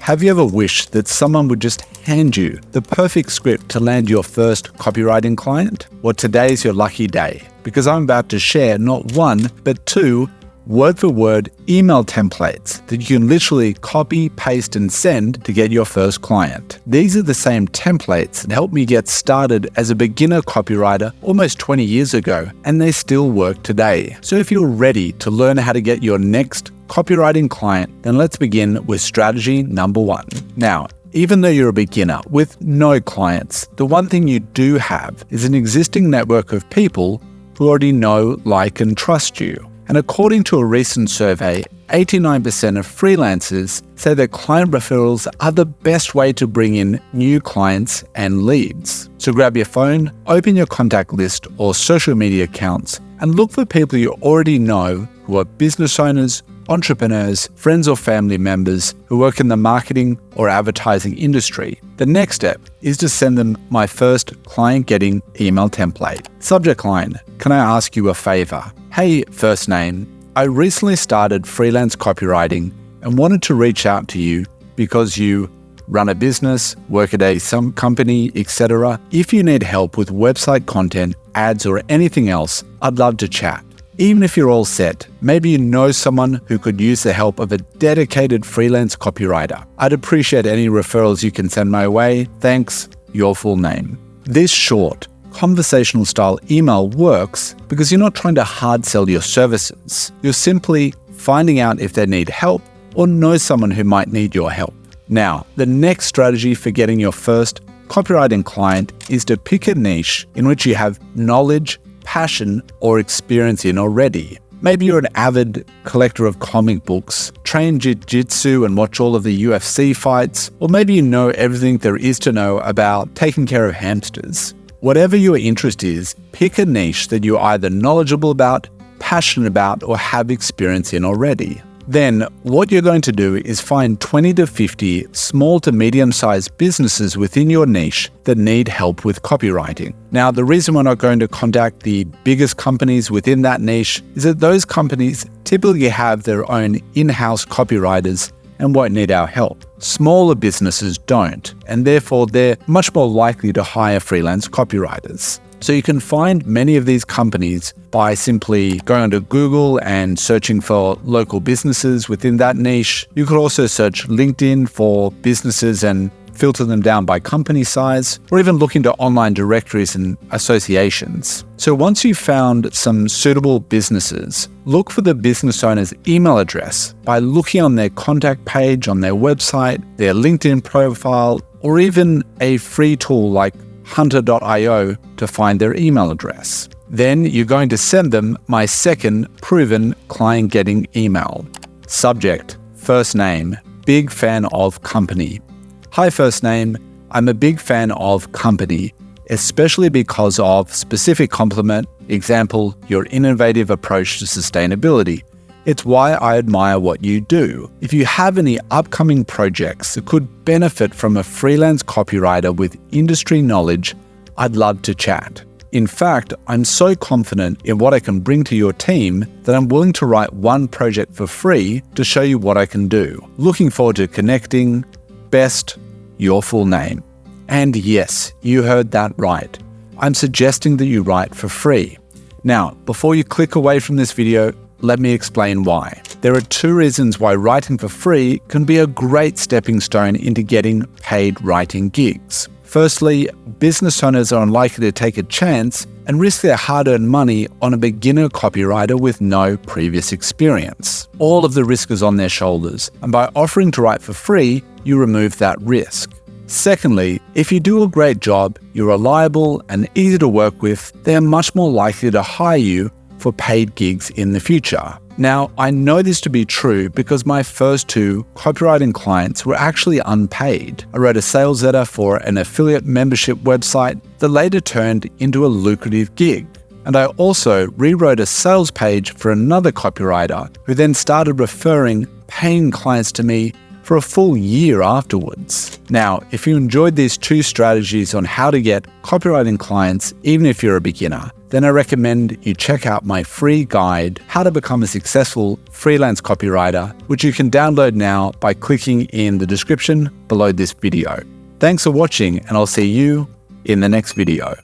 Have you ever wished that someone would just hand you the perfect script to land your first copywriting client? Well, today's your lucky day, because I'm about to share not one, but two word-for-word email templates that you can literally copy, paste, and send to get your first client. These are the same templates that helped me get started as a beginner copywriter almost 20 years ago, and they still work today. So if you're ready to learn how to get your next copywriting client, then let's begin with strategy number one. Now, even though you're a beginner with no clients, the one thing you do have is an existing network of people who already know, like, and trust you. And according to a recent survey, 89% of freelancers say that client referrals are the best way to bring in new clients and leads. So grab your phone, open your contact list or social media accounts, and look for people you already know who are business owners, entrepreneurs, friends or family members who work in the marketing or advertising industry. The next step is to send them my first client getting email template. Subject line, can I ask you a favor? Hey, first name, I recently started freelance copywriting and wanted to reach out to you because you run a business, work at some company, etc. If you need help with website content, ads, or anything else, I'd love to chat. Even if you're all set, maybe you know someone who could use the help of a dedicated freelance copywriter. I'd appreciate any referrals you can send my way. Thanks, your full name. This short, conversational style email works because you're not trying to hard sell your services. You're simply finding out if they need help or know someone who might need your help. Now, the next strategy for getting your first copywriting client is to pick a niche in which you have knowledge, passion, or experience in already. Maybe you're an avid collector of comic books, train jiu-jitsu and watch all of the UFC fights, or maybe you know everything there is to know about taking care of hamsters. Whatever your interest is, pick a niche that you're either knowledgeable about, passionate about, or have experience in already. Then, what you're going to do is find 20 to 50 small to medium-sized businesses within your niche that need help with copywriting. Now, the reason we're not going to contact the biggest companies within that niche is that those companies typically have their own in-house copywriters and won't need our help. Smaller businesses don't, and therefore they're much more likely to hire freelance copywriters. So you can find many of these companies by simply going onto Google and searching for local businesses within that niche. You could also search LinkedIn for businesses and filter them down by company size, or even look into online directories and associations. So once you've found some suitable businesses, look for the business owner's email address by looking on their contact page on their website, their LinkedIn profile, or even a free tool like hunter.io to find their email address. Then you're going to send them my second proven client getting email. Subject, first name, big fan of company. Hi first name, I'm a big fan of company, especially because of specific compliment, example, your innovative approach to sustainability. It's why I admire what you do. If you have any upcoming projects that could benefit from a freelance copywriter with industry knowledge, I'd love to chat. In fact, I'm so confident in what I can bring to your team that I'm willing to write one project for free to show you what I can do. Looking forward to connecting. Best, your full name. And yes, you heard that right. I'm suggesting that you write for free. Now, before you click away from this video, let me explain why. There are two reasons why writing for free can be a great stepping stone into getting paid writing gigs. Firstly, business owners are unlikely to take a chance and risk their hard-earned money on a beginner copywriter with no previous experience. All of the risk is on their shoulders, and by offering to write for free, you remove that risk. Secondly, if you do a great job, you're reliable and easy to work with, they are much more likely to hire you for paid gigs in the future. Now, I know this to be true because my first two copywriting clients were actually unpaid. I wrote a sales letter for an affiliate membership website that later turned into a lucrative gig. And I also rewrote a sales page for another copywriter who then started referring paying clients to me for a full year afterwards. Now, if you enjoyed these 2 strategies on how to get copywriting clients, even if you're a beginner, then I recommend you check out my free guide, How to Become a Successful Freelance Copywriter, which you can download now by clicking in the description below this video. Thanks for watching, and I'll see you in the next video.